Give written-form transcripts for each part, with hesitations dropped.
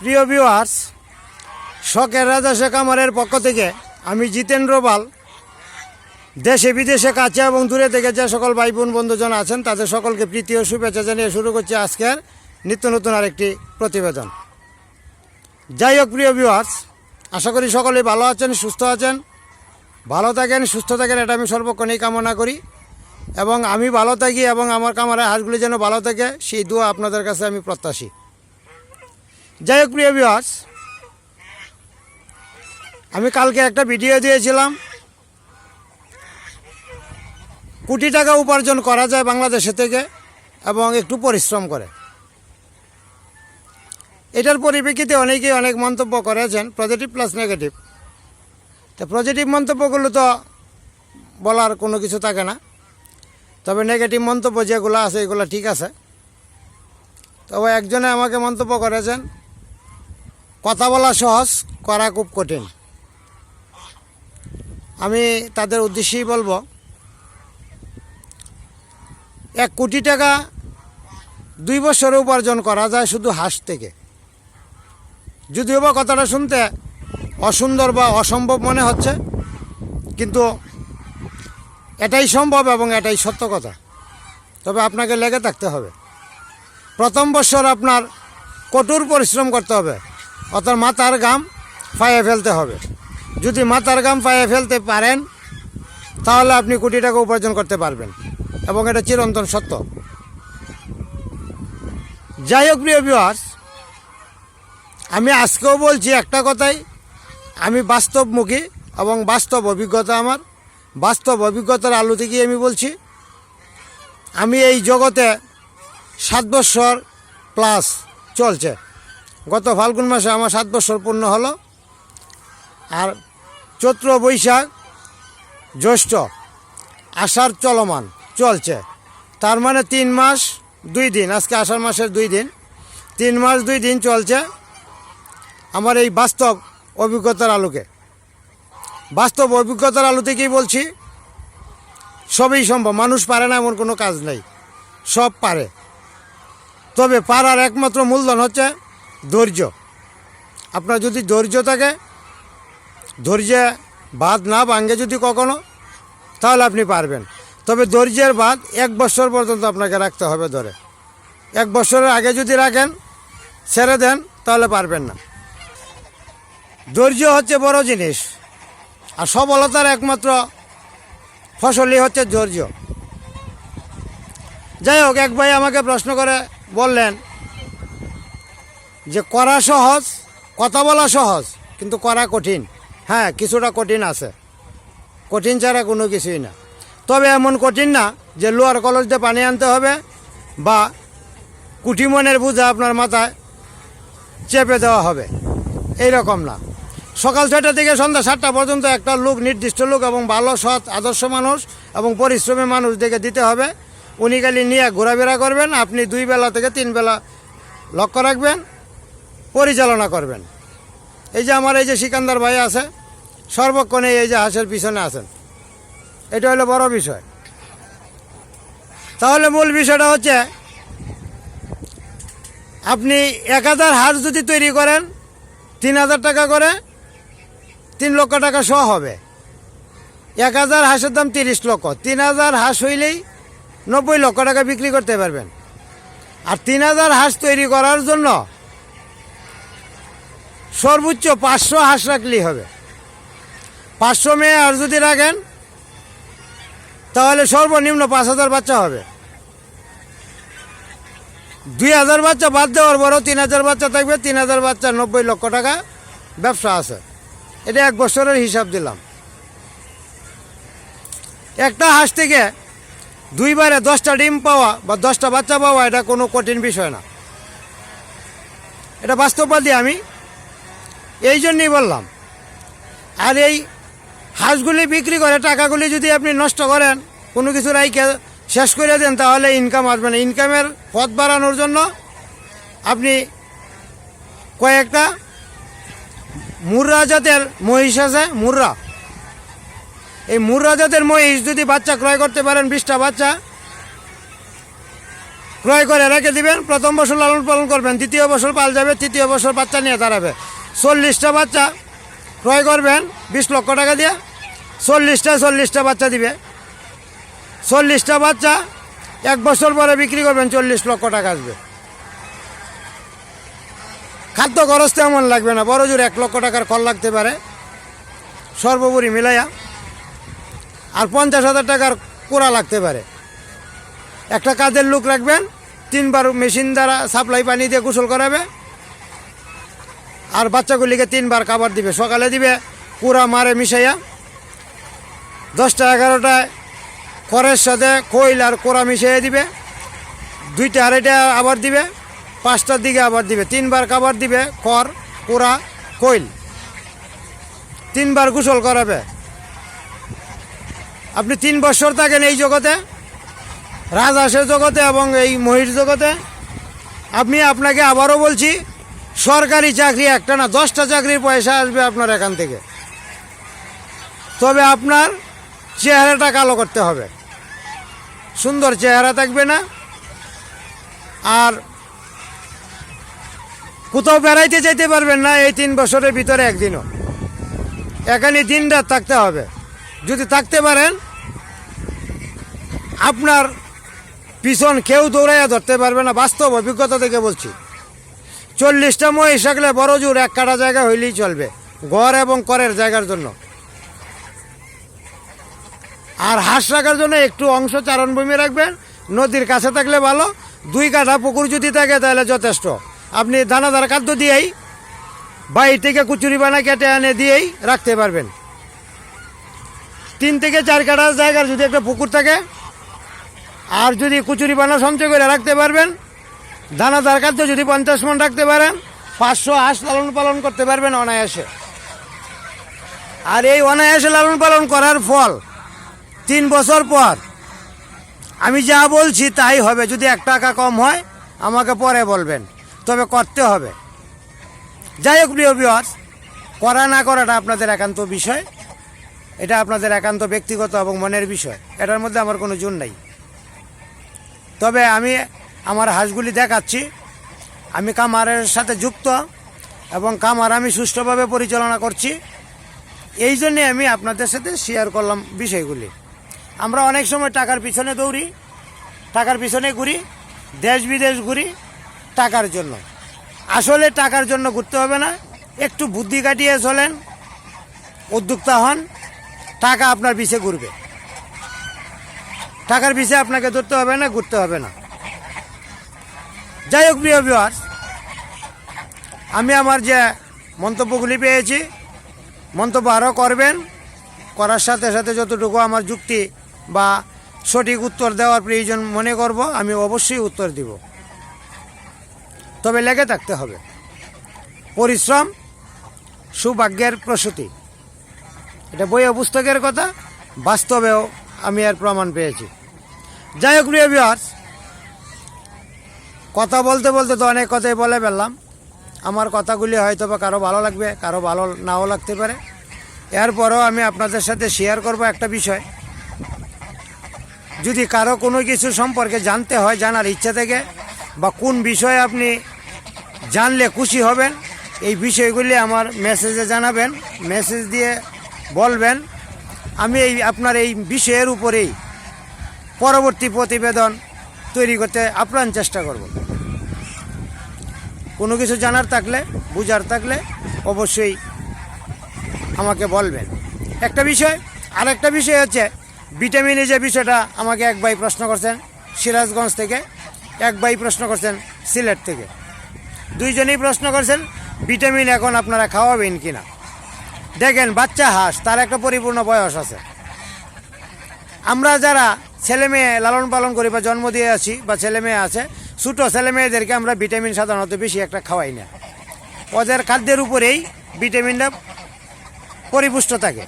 প্রিয় ভিউয়ার্স, শখের রাজা শেখ আমারের পক্ষ থেকে আমি জিতেন্দ্র পাল দেশে বিদেশে কাছে এবং দূরে থেকে যে সকল ভাই বোন বন্ধুজন আছেন তাদের সকলকে প্রীতি ও শুভেচ্ছা জানিয়ে শুরু করছি আজকের নিত্য নতুন আরেকটি প্রতিবেদন। যাই হোক প্রিয় ভিউয়ার্স, আশা করি সকলেই ভালো আছেন, সুস্থ আছেন, ভালো থাকেন, সুস্থ থাকেন, এটা আমি সর্বক্ষণেই কামনা করি। এবং আমি ভালো থাকি এবং আমার কামারের হাঁসগুলি যেন ভালো থাকে সেই দোয়া আপনাদের কাছে আমি প্রত্যাশী। যাই হোক প্রিয় ভিউয়ার্স, আমি কালকে একটা ভিডিও দিয়েছিলাম কোটি টাকা উপার্জন করা যায় বাংলাদেশে থেকে এবং একটু পরিশ্রম করে। এটার পরিপ্রেক্ষিতে অনেকেই অনেক মন্তব্য করেছেন, পজিটিভ প্লাস নেগেটিভ। তো পজিটিভ মন্তব্যগুলো তো বলার কোনো কিছু থাকে না, তবে নেগেটিভ মন্তব্য যেগুলো আছে এগুলো ঠিক আছে। তবে একজনে আমাকে মন্তব্য করেছেন, কথা বলা সহজ, করা খুব কঠিন। আমি তাদের উদ্দেশ্যেই বলবো, 1 কোটি টাকা 2 বছরে উপার্জন করা যায় শুধু হাঁস থেকে। যদিও বা কথাটা শুনতে অসুন্দর বা অসম্ভব মনে হচ্ছে, কিন্তু এটাই সম্ভব এবং এটাই সত্য কথা। তবে আপনাকে লেগে থাকতে হবে। প্রথম বছর আপনার কঠোর পরিশ্রম করতে হবে, অর্থাৎ মাথার ঘাম পায়ে ফেলতে হবে। যদি মাথার ঘাম পায়ে ফেলতে পারেন তাহলে আপনি কোটি টাকা উপার্জন করতে পারবেন, এবং এটা চিরন্তন সত্য। যাই হোক প্রিয় ভিউয়ার্স, আমি আজকেও বলছি একটা কথাই, আমি বাস্তবমুখী এবং বাস্তব অভিজ্ঞতা, আমার বাস্তব অভিজ্ঞতার আলো থেকেই আমি বলছি। আমি এই জগতে 7 বছর প্লাস চলছে। গত ফাল্গুন মাসে আমার 7 বছর পূর্ণ হলো। আর চৈত্র, বৈশাখ, জ্যৈষ্ঠ, আষাঢ় চলমান চলছে। তার মানে 3 মাস 2 দিন, আজকে আষাঢ় মাসের 2 দিন, 3 মাস 2 দিন চলছে আমার এই বাস্তব অভিজ্ঞতার আলোকে। বাস্তব অভিজ্ঞতার আলো থেকেই বলছি, সবই সম্ভব। মানুষ পারে না এমন কোনো কাজ নেই, সব পারে। তবে পারার একমাত্র মূলধন হচ্ছে ধৈর্য। আপনার যদি ধৈর্য থাকে, ধৈর্যে বাঁধ না ভাঙে যদি কখনো, তাহলে আপনি পারবেন। তবে ধৈর্যের বাঁধ 1 বছর পর্যন্ত আপনাকে রাখতে হবে ধরে। 1 বছরের আগে যদি রাখেন, ছেড়ে দেন, তাহলে পারবেন না। ধৈর্য হচ্ছে বড় জিনিস, আর সফলতার একমাত্র ফসলই হচ্ছে ধৈর্য। যাই হোক, এক ভাই আমাকে প্রশ্ন করে বললেন যে করা সহজ, কথা বলা সহজ, কিন্তু করা কঠিন। হ্যাঁ, কিছুটা কঠিন আছে, কঠিন ছাড়া কোনো কিছুই না। তবে এমন কঠিন না যে লোহার কলস দিয়ে পানি আনতে হবে বা কুটি মনের বোঝা আপনার মাথায় চেপে দেওয়া হবে, এইরকম না। সকাল 6টা থেকে সন্ধ্যা 7টা পর্যন্ত একটা লোক, নির্দিষ্ট লোক এবং ভালো সৎ আদর্শ মানুষ এবং পরিশ্রমী মানুষ দেখে দিতে হবে। উনি খালি নিয়ে ঘোরাফেরা করবেন, আপনি 2 বেলা থেকে 3 বেলা লক্ষ্য রাখবেন, পরিচালনা করবেন। এই যে আমার এই যে সিকান্দার ভাই আছে, সর্বক্ষণে এই যে হাঁসের পিছনে আছেন, এটা হলো বড় বিষয়। তাহলে মূল বিষয়টা হচ্ছে, আপনি 1000 হাঁস যদি তৈরি করেন, 3000 টাকা করে, 3 লক্ষ টাকা সহ হবে। 1000 হাঁসের দাম 30 লক্ষ, 3000 হাঁস হইলেই 90 লক্ষ টাকা বিক্রি করতে পারবেন। আর 3000 হাঁস তৈরি করার জন্য সর্বোচ্চ 500 হাঁস রাখলেই হবে। 500 মেয়ে আর যদি রাখেন তাহলে সর্বনিম্ন 5000 বাচ্চা হবে। 2000 বাচ্চা বাদ দেওয়ার পরও 3000 বাচ্চা থাকবে। 3000 বাচ্চা 90 লক্ষ টাকা ব্যবসা আছে। এটা 1 বছরের হিসাব দিলাম। একটা হাঁস থেকে 2 বারে 10টা ডিম পাওয়া বা 10টা বাচ্চা পাওয়া, এটা কোনো কঠিন বিষয় না। এটা বাস্তববাদী আমি, এই জন্যই বললাম। আর এই হাঁসগুলি বিক্রি করে টাকাগুলি যদি আপনি নষ্ট করেন, কোনো কিছু রাইকে শেষ করে দেন, তাহলে ইনকাম আসবে না। ইনকামের পথ বাড়ানোর জন্য আপনি কয়েকটা মুর্রা জাতের মহিষ আছে, মুর্রা, এই মুর্রা জাতের মহিষ যদি বাচ্চা ক্রয় করতে পারেন, 20টা বাচ্চা, ক্রয় করে রেখে দিবেন। প্রথম বছর লালন পালন করবেন, দ্বিতীয় বছর পাল যাবে, তৃতীয় বছর বাচ্চা নিয়ে দাঁড়াবে। 40টা বাচ্চা ক্রয় করবেন 20 লক্ষ টাকা দিয়ে, 40টা বাচ্চা দিবে। 40টা বাচ্চা 1 বছর পরে বিক্রি করবেন, 40 লক্ষ টাকা আসবে। খাদ্য খরচ তেমন লাগবে না, বড় জোর 1 লক্ষ টাকার খরচ লাগতে পারে সর্বোপরি মিলাইয়া, আর 50,000 টাকার কোড়া লাগতে পারে। একটা কাজের লোক রাখবেন, 3 বার মেশিন দ্বারা সাপ্লাই পানি দিয়ে গোসল করাবে, আর বাচ্চাগুলিকে 3 বার খাবার দিবে। সকালে দিবে কুড়া মারে মিশাইয়া, 10টা 11টায় খড়ের সাথে খৈল আর কোড়া মিশিয়ে দিবে, 2টা 2:30 আবার দিবে, 5টার দিকে আবার দিবে। 3 বার খাবার দিবে, খড় কোড়া খৈল, 3 বার গোসল করাবে। আপনি 3 বছর থাকেন এই জগতে, রাজহাঁসের জগতে এবং এই মহিষ জগতে। আপনাকে আবারও বলছি, সরকারি চাকরি একটা না, 10টা চাকরির পয়সা আসবে আপনার এখান থেকে। তবে আপনার চেহারাটা কালো করতে হবে, সুন্দর চেহারা থাকবে না, আর কোথাও বেড়াইতে যেতে পারবেন না এই 3 বছরের ভিতরে একদিনও। এখানে দিন রাত থাকতে হবে। যদি থাকতে পারেন, আপনার পিছন কেউ দৌড়াইয়া ধরতে পারবে না, বাস্তব অভিজ্ঞতা থেকে বলছি। 40টা মহিষ রাখলে বড় জোর 1 কাঠা জায়গা হইলেই চলবে, ঘর এবং করের জায়গার জন্য। আর হাঁস রাখার জন্য একটু অংশ চারণভূমি রাখবেন, নদীর কাছে থাকলে ভালো। 2 কাঠা পুকুর যদি থাকে তাহলে যথেষ্ট। আপনি দানাদার খাদ্য দিয়েই, বাইরে থেকে কুচুরি বানা কেটে এনে দিয়েই রাখতে পারবেন। 3 থেকে 4 কাঠা জায়গার যদি একটা পুকুর থাকে, আর যদি কুচুরি বানা সঞ্চয় করে রাখতে পারবেন, দানাদার খাদ্য যদি 50 মণ রাখতে পারেন, 500 হাঁস লালন পালন করতে পারবেন অনায়াসে। আর এই অনায়াসে লালন পালন করার ফল 3 বছর পর আমি যা বলছি তাই হবে। যদি 1 টাকা কম হয় আমাকে পরে বলবেন, তবে করতে হবে। যাই হোক প্রিয় ভিউয়ার্স, করা না করাটা আপনাদের একান্ত বিষয়, এটা আপনাদের একান্ত ব্যক্তিগত এবং মনের বিষয়, এটার মধ্যে আমার কোনো জোর নাই। তবে আমি আমার হাঁসগুলি দেখাচ্ছি, আমি খামারের সাথে যুক্ত এবং খামার আমি সুষ্ঠুভাবে পরিচালনা করছি, এই জন্যে আমি আপনাদের সাথে শেয়ার করলাম বিষয়গুলি। আমরা অনেক সময় টাকার পিছনে দৌড়ি, টাকার পিছনে ঘুরি, দেশ বিদেশ ঘুরি টাকার জন্য। আসলে টাকার জন্য ঘুরতে হবে না, একটু বুদ্ধি কাটিয়ে চলেন, উদ্যোক্তা হন, টাকা আপনার পিছে ঘুরবে। টাকার পিছে আপনাকে ধরতে হবে না, ঘুরতে হবে না। যাই হোক প্রিয় ভিউয়ার্স, আমি আমার যে মন্তব্যগুলি পেয়েছি, মন্তব্য আরও করবেন, করার সাথে সাথে যতটুকু আমার যুক্তি বা সঠিক উত্তর দেওয়ার প্রয়োজন মনে করব, আমি অবশ্যই উত্তর দিব। তবে লেগে থাকতে হবে। পরিশ্রম সৌভাগ্যের প্রসূতি, এটা বই ও পুস্তকের কথা, বাস্তবেও আমি এর প্রমাণ পেয়েছি। যাই হোক প্রিয় ভিউয়ার্স, কথা বলতে বলতে তো অনেক কথাই বলে ফেললাম। আমার কথাগুলি হয়তো বা কারো ভালো লাগবে, কারো ভালো নাও লাগতে পারে। এরপরও আমি আপনাদের সাথে শেয়ার করব একটা বিষয়। যদি কারো কোনো কিছু সম্পর্কে জানতে হয়, জানার ইচ্ছা থেকে, বা কোন বিষয়ে আপনি জানলে খুশি হবেন, এই বিষয়গুলি আমার মেসেজে জানাবেন, মেসেজ দিয়ে বলবেন। আমি আপনার এই বিষয়ের উপরেই পরবর্তী প্রতিবেদন তৈরি করতে আপ্রাণ চেষ্টা করব। কোনো কিছু জানার থাকলে, বুঝার থাকলে অবশ্যই আমাকে বলবেন। একটা বিষয়, আর একটা বিষয় হচ্ছে ভিটামিনের যে বিষয়টা। আমাকে এক ভাই প্রশ্ন করছেন সিরাজগঞ্জ থেকে, এক ভাই প্রশ্ন করছেন সিলেট থেকে, দুইজনেই প্রশ্ন করছেন ভিটামিন এখন আপনারা খাওয়াবেন কিনা। দেখেন, বাচ্চা হাঁস, তার একটা পরিপূর্ণ বয়স আছে। আমরা যারা ছেলে মেয়ে লালন পালন করি বা জন্ম দিয়ে আছি বা ছেলে মেয়ে আছে, ছোটো ছেলে মেয়েদেরকে আমরা ভিটামিন সাধারণত বেশি একটা খাওয়াই না। ওদের খাদ্যের উপরেই ভিটামিনটা পরিপুষ্ট থাকে।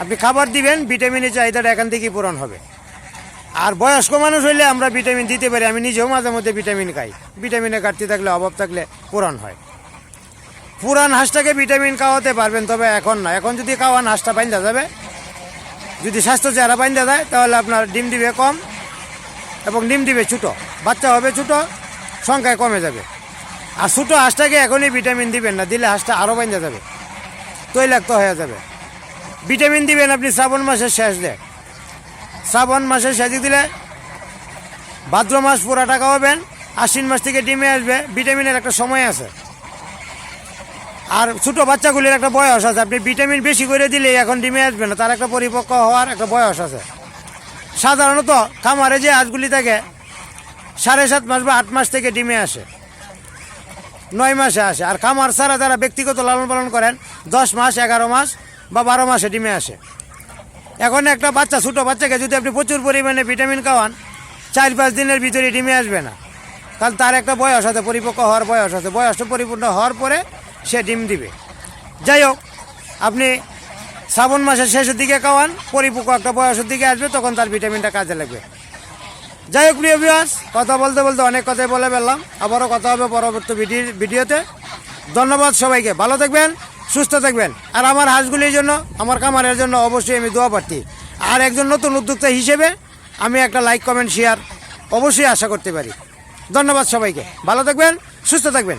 আপনি খাবার দিবেন, ভিটামিনের চাহিদাটা এখান থেকেই পূরণ হবে। আর বয়স্ক মানুষ হইলে আমরা ভিটামিন দিতে পারি। আমি নিজেও মাঝে মধ্যে ভিটামিন খাই, ভিটামিনের ঘাটতি থাকলে, অভাব থাকলে পূরণ হয়। পুরান হাঁসটাকে ভিটামিন খাওয়াতে পারবেন, তবে এখন না। এখন যদি খাওয়ান, হাঁসটা বাইন্দা যাবে। যদি স্বাস্থ্য চেহারা বাইন্দা যায়, তাহলে আপনার ডিম দিবে কম এবং ডিম দিবে ছোটো। বাচ্চা হবে ছোটো, সংখ্যায় কমে যাবে। আর ছোটো হাঁসটাকে এখনই ভিটামিন দিবেন না, দিলে হাঁসটা আরও বাইন্দা যাবে, তৈলাক্ত হয়ে যাবে। ভিটামিন দিবেন আপনি শ্রাবণ মাসের শেষ দিয়ে, শ্রাবণ মাসের শেষে দিলে ভাদ্র মাস পুরাটা খাওয়াবেন, আশ্বিন মাস থেকে ডিমে আসবে, ভিটামিনের একটা সময় আছে। আর ছোটো বাচ্চাগুলির একটা বয়স আছে, আপনি ভিটামিন বেশি করে দিলে এখন ডিমে আসবে না, তার একটা পরিপক্ক হওয়ার একটা বয়স আছে। সাধারণত খামারে যে হাঁসগুলি থাকে 7.5 মাস বা 8 মাস থেকে ডিমে আসে, 9 মাসে আসে। আর খামার ছাড়া যারা ব্যক্তিগত লালন পালন করেন 10 মাস, 11 মাস বা 12 মাসে ডিমে আসে। এখন একটা বাচ্চা, ছোটো বাচ্চাকে যদি আপনি প্রচুর পরিমাণে ভিটামিন খাওয়ান, 4-5 দিনের ভিতরে ডিমে আসবে না, কারণ তার একটা বয়স আছে, পরিপক্ক হওয়ার বয়স আছে। বয়সটা পরিপূর্ণ হওয়ার পরে সে ডিম দিবে। যাই হোক, আপনি শ্রাবণ মাসের শেষের দিকে খাওয়ান, পরিপক্ক একটা বয়সের দিকে আসবে, তখন তার ভিটামিনটা কাজে লাগবে। যাই হোক প্রিয় ভিউয়ার্স, কথা বলতে বলতে অনেক কথাই বলে ফেললাম, আবারও কথা হবে পরবর্তী ভিডিওতে। ধন্যবাদ সবাইকে, ভালো থাকবেন, সুস্থ থাকবেন। আর আমার হাঁসগুলির জন্য, আমার খামারের জন্য অবশ্যই আমি দোয়া প্রার্থী। আর একজন নতুন উদ্যোক্তা হিসেবে আমি একটা লাইক, কমেন্ট, শেয়ার অবশ্যই আশা করতে পারি। ধন্যবাদ সবাইকে, ভালো থাকবেন, সুস্থ থাকবেন।